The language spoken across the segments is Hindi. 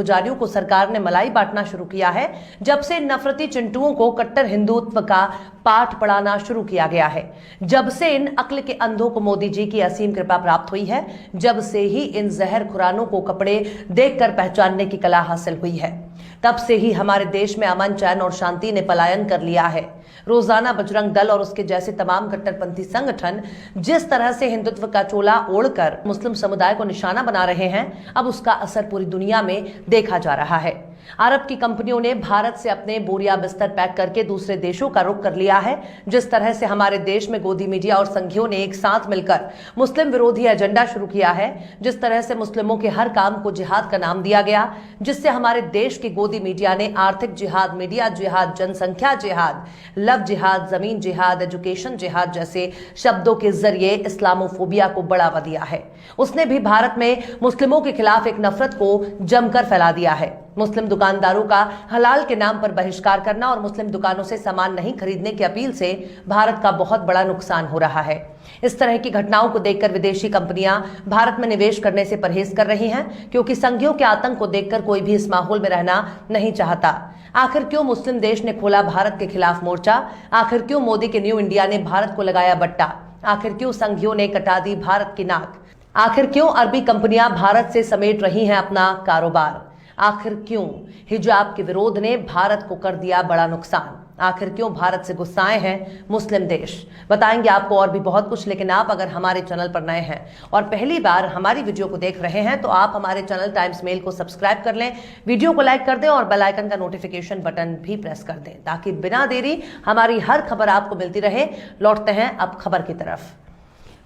पुजारियों को सरकार ने मलाई बांटना शुरू किया है, जब से नफरती चिंटुओं को कट्टर हिंदुत्व का पाठ पढ़ाना शुरू किया गया है, जब से इन अक्ल के अंधों को मोदी जी की असीम कृपा प्राप्त हुई है, जब से ही इन जहर खुरानों को कपड़े देखकर पहचानने की कला हासिल हुई है, तब से ही हमारे देश में अमन, चैन और शांति ने पलायन कर लिया है। रोजाना बजरंग दल और उसके जैसे तमाम कट्टरपंथी संगठन जिस तरह से हिंदुत्व का चोला ओढ़कर मुस्लिम समुदाय को निशाना बना रहे हैं, अब उसका असर पूरी दुनिया में देखा जा रहा है। अरब की कंपनियों ने भारत से अपने बोरिया बिस्तर पैक करके दूसरे देशों का रुख कर लिया है। जिस तरह से हमारे देश में गोदी मीडिया और संघियों ने एक साथ मिलकर मुस्लिम विरोधी एजेंडा शुरू किया है, जिस तरह से मुस्लिमों के हर काम को जिहाद का नाम दिया गया, जिससे हमारे देश की गोदी मीडिया ने आर्थिक जिहाद, मीडिया जिहाद, जनसंख्या जिहाद, लव जिहाद, जमीन जिहाद, एजुकेशन जिहाद जैसे शब्दों के जरिए इस्लामोफोबिया को बढ़ावा दिया है। उसने भी भारत में मुस्लिमों के खिलाफ एक नफरत को जमकर फैला दिया है। मुस्लिम दुकानदारों का हलाल के नाम पर बहिष्कार करना और मुस्लिम दुकानों से सामान नहीं खरीदने की अपील से भारत का बहुत बड़ा नुकसान हो रहा है। इस तरह की घटनाओं को देखकर विदेशी कंपनियां भारत में निवेश करने से परहेज कर रही हैं, क्योंकि संघियों के आतंक को देखकर कोई भी इस माहौल में रहना नहीं चाहता। आखिर क्यों मुस्लिम देश ने खोला भारत के खिलाफ मोर्चा? आखिर क्यों मोदी के न्यू इंडिया ने भारत को लगाया बट्टा? आखिर क्यों संघियों ने कटा दी भारत की नाक? आखिर क्यों अरबी कंपनियां भारत से समेट रही हैं अपना कारोबार? आखिर क्यों हिजाब के विरोध ने भारत को कर दिया बड़ा नुकसान? आखिर क्यों भारत से गुस्साए हैं मुस्लिम देश? बताएंगे आपको और भी बहुत कुछ, लेकिन आप अगर हमारे चैनल पर नए हैं और पहली बार हमारी वीडियो को देख रहे हैं तो आप हमारे चैनल टाइम्स मेल को सब्सक्राइब कर लें, वीडियो को लाइक कर दें और बेल आइकन का नोटिफिकेशन बटन भी प्रेस कर दें, ताकि बिना देरी हमारी हर खबर आपको मिलती रहे। लौटते हैं अब खबर की तरफ।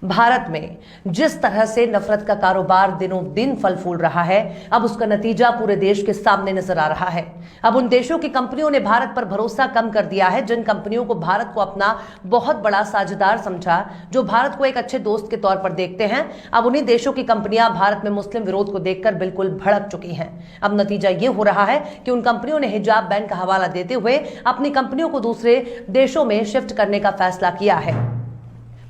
भारत में जिस तरह से नफरत का कारोबार दिनों दिन फल फूल रहा है, अब उसका नतीजा पूरे देश के सामने नजर आ रहा है। अब उन देशों की कंपनियों ने भारत पर भरोसा कम कर दिया है, जिन कंपनियों को भारत को अपना बहुत बड़ा साझेदार समझा, जो भारत को एक अच्छे दोस्त के तौर पर देखते हैं, अब उन्हीं देशों की कंपनियां भारत में मुस्लिम विरोध को देखकर बिल्कुल भड़क चुकी हैं। अब नतीजा यह हो रहा है कि उन कंपनियों ने हिजाब बैन का हवाला देते हुए अपनी कंपनियों को दूसरे देशों में शिफ्ट करने का फैसला किया है।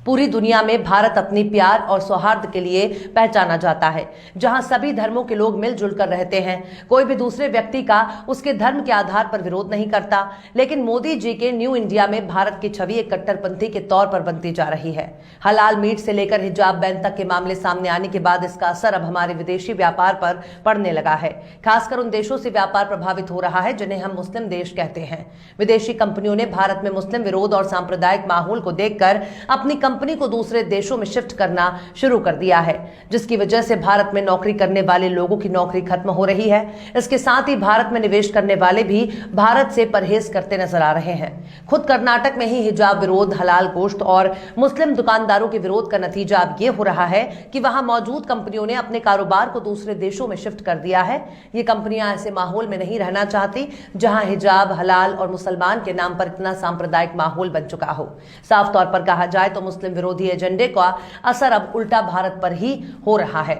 पूरी दुनिया में भारत अपनी प्यार और सौहार्द के लिए पहचाना जाता है, जहां सभी धर्मों के लोग मिलजुल कर रहते हैं। कोई भी दूसरे व्यक्ति का उसके धर्म के आधार पर विरोध नहीं करता। लेकिन मोदी जी के न्यू इंडिया में भारत की छवि एक कट्टरपंथी के तौर पर बनती जा रही है। हलाल मीट से लेकर हिजाब बैन तक के मामले सामने आने के बाद इसका असर अब हमारे विदेशी व्यापार पर पड़ने लगा है। खासकर उन देशों से व्यापार प्रभावित हो रहा है जिन्हें हम मुस्लिम देश कहते हैं। विदेशी कंपनियों ने भारत में मुस्लिम विरोध और सांप्रदायिक माहौल को देखकर अपनी कंपनी को दूसरे देशों में शिफ्ट करना शुरू कर दिया है, जिसकी वजह से भारत में नौकरी करने वाले लोगों की नौकरी खत्म हो रही है। इसके साथ ही भारत में निवेश करने वाले भी भारत से परहेज करते नजर आ रहे हैं। खुद कर्नाटक में ही हिजाब विरोध, हलाल गोश्त और मुस्लिम दुकानदारों के विरोध का नतीजा अब यह हो रहा है कि वहां मौजूद कंपनियों ने अपने कारोबार को दूसरे देशों में शिफ्ट कर दिया है। ये कंपनियां ऐसे माहौल में नहीं रहना चाहती जहां हिजाब, हलाल और मुसलमान के नाम पर इतना सांप्रदायिक माहौल बन चुका हो। साफ तौर पर कहा जाए तो मुस्लिम विरोधी एजेंडे का असर अब उल्टा भारत पर ही हो रहा है।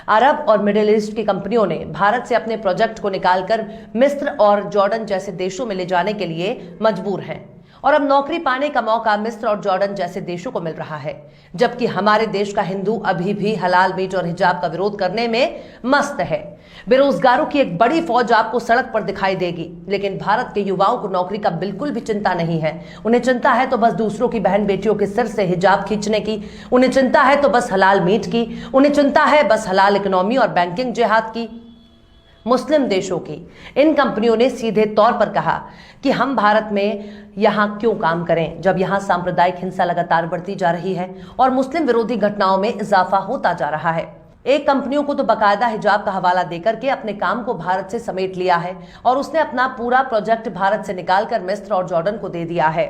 अरब और मिडिल ईस्ट की कंपनियों ने भारत से अपने प्रोजेक्ट को निकालकर मिस्र और जॉर्डन जैसे देशों में ले जाने के लिए मजबूर हैं, और अब नौकरी पाने का मौका मिस्र और जॉर्डन जैसे देशों को मिल रहा है, जबकि हमारे देश का हिंदू अभी भी हलाल मीट और हिजाब का विरोध करने में मस्त है। बेरोजगारों की एक बड़ी फौज आपको सड़क पर दिखाई देगी, लेकिन भारत के युवाओं को नौकरी का बिल्कुल भी चिंता नहीं है। उन्हें चिंता है तो बस दूसरों की बहन बेटियों के सिर से हिजाब खींचने की, उन्हें चिंता है तो बस हलाल मीट की, उन्हें चिंता है बस हलाल इकोनॉमी और बैंकिंग जिहाद की। मुस्लिम देशों की इन कंपनियों ने सीधे तौर पर कहा कि हम भारत में यहां क्यों काम करें, जब यहां सांप्रदायिक हिंसा लगातार बढ़ती जा रही है और मुस्लिम विरोधी घटनाओं में इजाफा होता जा रहा है। एक कंपनियों को तो बाकायदा हिजाब का हवाला देकर के अपने काम को भारत से समेट लिया है, और उसने अपना पूरा प्रोजेक्ट भारत से निकालकर मिस्र और जॉर्डन को दे दिया है।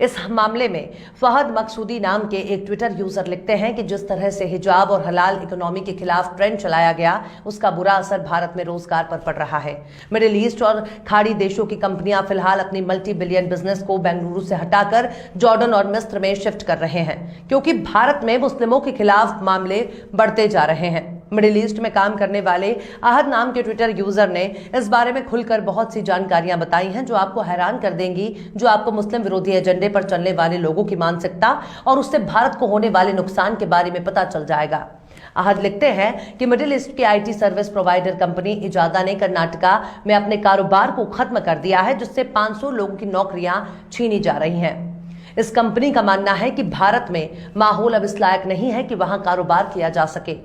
इस मामले में फहद मकसूदी नाम के एक ट्विटर यूजर लिखते हैं कि जिस तरह से हिजाब और हलाल इकोनॉमी के खिलाफ ट्रेंड चलाया गया, उसका बुरा असर भारत में रोजगार पर पड़ रहा है। मिडिल ईस्ट और खाड़ी देशों की कंपनियां फिलहाल अपनी मल्टी बिलियन बिजनेस को बेंगलुरु से हटाकर जॉर्डन और मिस्र में शिफ्ट कर रहे हैं, क्योंकि भारत में मुस्लिमों के खिलाफ मामले बढ़ते जा रहे हैं। मिडिल ईस्ट में काम करने वाले अहद नाम के ट्विटर यूजर ने इस बारे में खुलकर बहुत सी जानकारियां बताई हैं, जो आपको हैरान कर देंगी, जो आपको मुस्लिम विरोधी एजेंडे पर चलने वाले लोगों की मानसिकता और उससे भारत को होने वाले नुकसान के बारे में पता चल जाएगा। आहद लिखते हैं कि मिडिल ईस्ट की आईटी सर्विस प्रोवाइडर कंपनी इजादा ने कर्नाटका में अपने कारोबार को खत्म कर दिया है, जिससे 500 लोगों की नौकरियां छीनी जा रही हैं। इस कंपनी का मानना है कि भारत में माहौल अब इस लायक नहीं है कि वहां कारोबार किया जा सके।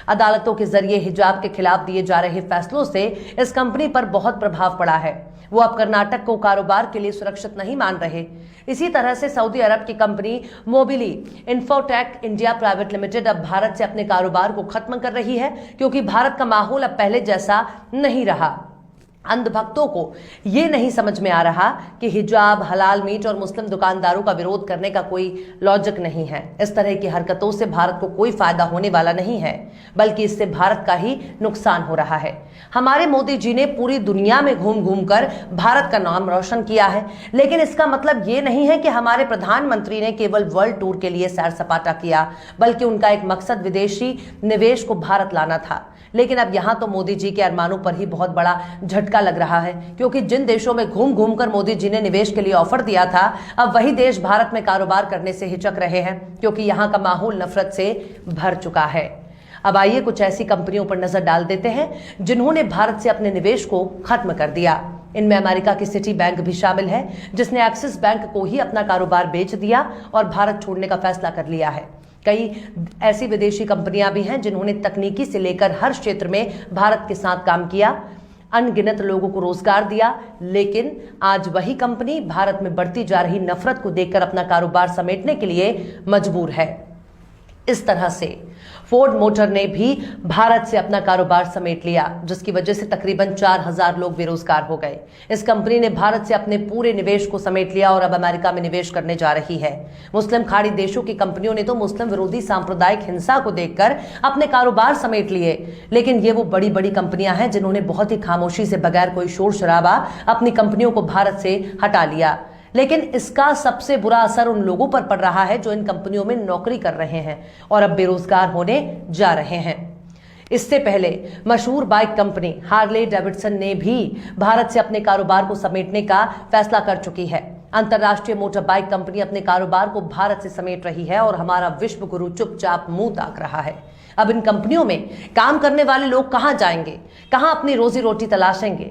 अदालतों के जरिए हिजाब के खिलाफ दिए जा रहे फैसलों से इस कंपनी पर बहुत प्रभाव पड़ा है। वो अब कर्नाटक को कारोबार के लिए सुरक्षित नहीं मान रहे। इसी तरह से सऊदी अरब की company Mobily Infotech India private limited अब भारत से अपने कारोबार को खत्म कर रही है, क्योंकि भारत का माहौल अब पहले जैसा नहीं रहा। अंधभक्तों को यह नहीं समझ में आ रहा कि हिजाब, हलाल मीट और मुस्लिम दुकानदारों का विरोध करने का कोई लॉजिक नहीं है। इस तरह की हरकतों से भारत को कोई फायदा होने वाला नहीं है, बल्कि इससे भारत का ही नुकसान हो रहा है। हमारे मोदी जी ने पूरी दुनिया में घूम घूम कर भारत का नाम रोशन किया है, लेकिन इसका मतलब ये नहीं है कि हमारे प्रधानमंत्री ने केवल वर्ल्ड टूर के लिए सैर सपाटा किया, बल्कि उनका एक मकसद विदेशी निवेश को भारत लाना था। लेकिन अब यहां तो मोदी जी के अरमानों पर ही बहुत बड़ा झटका लग रहा है, क्योंकि जिन देशों में घूम घूम कर मोदी जी ने निवेश के लिए ऑफर दिया था, अब वही देश भारत में कारोबार करने से हिचक रहे हैं, क्योंकि यहां का माहौल नफरत से भर चुका है। अब आइए कुछ ऐसी कंपनियों पर नजर डाल देते हैं जिन्होंने भारत से अपने निवेश को खत्म कर दिया। इनमें अमेरिका की सिटी बैंक भी शामिल है, जिसने एक्सिस बैंक को ही अपना कारोबार बेच दिया और भारत छोड़ने का फैसला कर लिया है। कई ऐसी विदेशी कंपनियां भी हैं जिन्होंने तकनीकी से लेकर हर क्षेत्र में भारत के साथ काम किया, अनगिनत लोगों को रोजगार दिया, लेकिन आज वही कंपनी भारत में बढ़ती जा रही नफरत को देखकर अपना कारोबार समेटने के लिए मजबूर है। इस तरह से फोर्ड मोटर ने भी भारत से अपना कारोबार समेट लिया, जिसकी वजह से तकरीबन 4000 लोग बेरोजगार हो गए। इस कंपनी ने भारत से अपने पूरे निवेश को समेट लिया और अब अमेरिका में निवेश करने जा रही है। मुस्लिम खाड़ी देशों की कंपनियों ने तो मुस्लिम विरोधी सांप्रदायिक हिंसा को देखकर अपने कारोबार समेट लिए, लेकिन ये वो बड़ी बड़ी कंपनियां हैं जिन्होंने बहुत ही खामोशी से बगैर कोई शोर शराबा अपनी कंपनियों को भारत से हटा लिया। लेकिन इसका सबसे बुरा असर उन लोगों पर पड़ रहा है जो इन कंपनियों में नौकरी कर रहे हैं और अब बेरोजगार होने जा रहे हैं। इससे पहले मशहूर बाइक कंपनी हार्ले डेविडसन ने भी भारत से अपने कारोबार को समेटने का फैसला कर चुकी है। अंतरराष्ट्रीय मोटर बाइक कंपनी अपने कारोबार को भारत से समेट रही है और हमारा विश्व गुरु चुपचाप मुंह ताक रहा है। अब इन कंपनियों में काम करने वाले लोग कहां जाएंगे, कहां अपनी रोजी रोटी तलाशेंगे?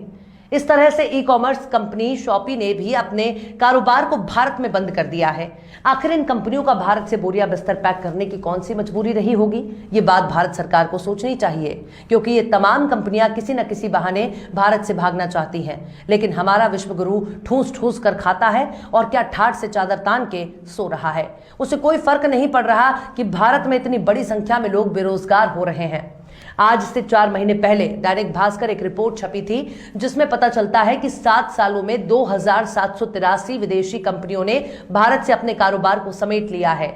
इस तरह से ई कॉमर्स कंपनी शॉपी ने भी अपने कारोबार को भारत में बंद कर दिया है। आखिर इन कंपनियों का भारत से बोरिया बिस्तर पैक करने की कौन सी मजबूरी रही होगी? ये बात भारत सरकार को सोचनी चाहिए, क्योंकि ये तमाम कंपनियां किसी न किसी बहाने भारत से भागना चाहती हैं। लेकिन हमारा विश्वगुरु ठूस ठूस कर खाता है और क्या ठाठ से चादर तान के सो रहा है। उसे कोई फर्क नहीं पड़ रहा कि भारत में इतनी बड़ी संख्या में लोग बेरोजगार हो रहे हैं। आज से 4 महीने पहले दैनिक भास्कर एक रिपोर्ट छपी थी, जिसमें पता चलता है कि 7 सालों में 2783 विदेशी कंपनियों ने भारत से अपने कारोबार को समेट लिया है।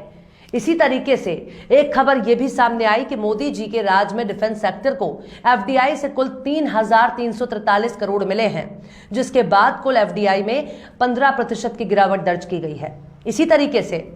इसी तरीके से एक खबर यह भी सामने आई कि मोदी जी के राज में डिफेंस सेक्टर को एफडीआई से कुल 3343 करोड़ मिले हैं, जिसके बाद कुल एफडीआई में 15% की गिरावट दर्ज की गई है। इसी तरीके से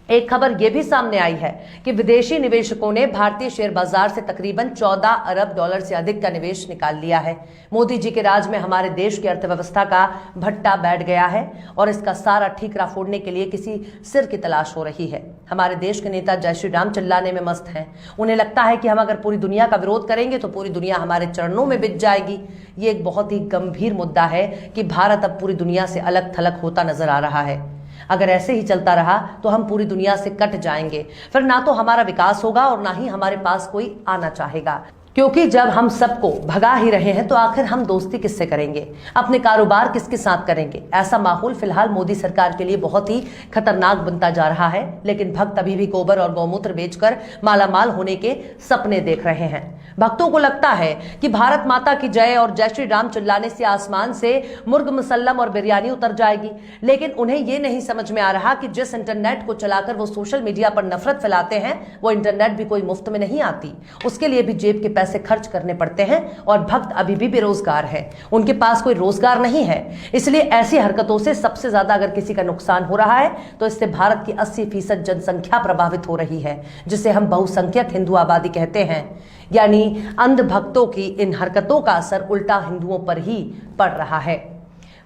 एक खबर यह भी सामने आई है कि विदेशी निवेशकों ने भारतीय शेयर बाजार से तकरीबन 14 अरब डॉलर से अधिक का निवेश निकाल लिया है। मोदी जी के राज में हमारे देश की अर्थव्यवस्था का भट्टा बैठ गया है और इसका सारा ठीकरा फोड़ने के लिए किसी सिर की तलाश हो रही है। हमारे देश के नेता जय श्री राम चिल्लाने में मस्त हैं। उन्हें लगता है कि हम अगर पूरी दुनिया का विरोध करेंगे तो पूरी दुनिया हमारे चरणों में बिछ जाएगी। ये एक बहुत ही गंभीर मुद्दा है कि भारत अब पूरी दुनिया से अलग थलग होता नजर आ रहा है। अगर ऐसे ही चलता रहा तो हम पूरी दुनिया से कट जाएंगे, फिर ना तो हमारा विकास होगा और ना ही हमारे पास कोई आना चाहेगा। क्योंकि जब हम सबको भगा ही रहे हैं तो आखिर हम दोस्ती किससे करेंगे, अपने कारोबार किसके साथ करेंगे? ऐसा माहौल फिलहाल मोदी सरकार के लिए बहुत ही खतरनाक बनता जा रहा है। लेकिन भक्त अभी भी गोबर और गौमूत्र बेचकर मालामाल होने के सपने देख रहे हैं। भक्तों को लगता है कि भारत माता की जय और जय श्री राम चिल्लाने से आसमान से मुर्ग मुसल्लम और बिरयानी उतर जाएगी। लेकिन उन्हें यह नहीं समझ में आ रहा कि जिस इंटरनेट को चलाकर वो सोशल मीडिया पर नफरत फैलाते हैं, वो इंटरनेट भी कोई मुफ्त में नहीं आती। उसके लिए भी जेब के पैसे खर्च करने पड़ते हैं और भक्त अभी भी बेरोजगार है, उनके पास कोई रोजगार नहीं है। इसलिए ऐसी हरकतों से सबसे ज्यादा अगर किसी का नुकसान हो रहा है तो इससे भारत की 80% जनसंख्या प्रभावित हो रही है, जिसे हम बहुसंख्यक हिंदू आबादी कहते हैं। यानी अंध भक्तों की इन हरकतों का असर उल्टा हिंदुओं पर ही पड़ रहा है।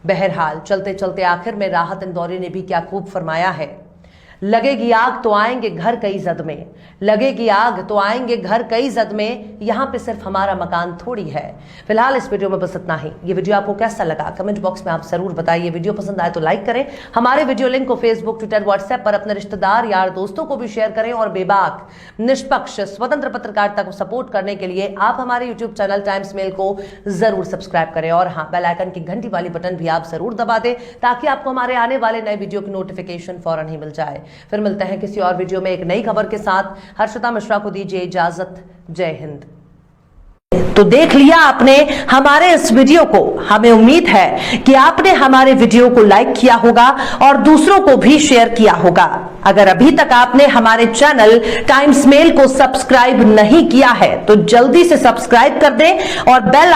बहरहाल चलते चलते आखिर में राहत इंदौरी ने भी क्या खूब फरमाया है। लगेगी आग तो आएंगे घर कई जद में, लगेगी आग तो आएंगे घर कई जद में, यहां पे सिर्फ हमारा मकान थोड़ी है। फिलहाल इस वीडियो में बस इतना ही। ये वीडियो आपको कैसा लगा कमेंट बॉक्स में आप जरूर बताइए। वीडियो पसंद आए तो लाइक करें, हमारे वीडियो लिंक को फेसबुक, ट्विटर, व्हाट्सएप पर अपने रिश्तेदार, यार, दोस्तों को भी शेयर करें और बेबाक, निष्पक्ष, स्वतंत्र पत्रकारिता को सपोर्ट करने के लिए आप हमारे यूट्यूब चैनल टाइम्स मेल को जरूर सब्सक्राइब करें और हाँ, बेल आइकन की घंटी वाली बटन भी आप जरूर दबा दें ताकि आपको हमारे आने वाले नए वीडियो की नोटिफिकेशन फौरन ही मिल जाए। फिर मिलते हैं किसी और वीडियो में एक नई खबर के साथ। हर्षिता मिश्रा को दीजिए इजाजत। जय हिंद। तो देख लिया आपने हमारे इस वीडियो को। हमें उम्मीद है कि आपने हमारे वीडियो को लाइक किया होगा और दूसरों को भी शेयर किया होगा। अगर अभी तक आपने हमारे चैनल टाइम्स मेल को सब्सक्राइब नहीं किया है तो जल्दी से सब्सक्राइब कर दें और बेल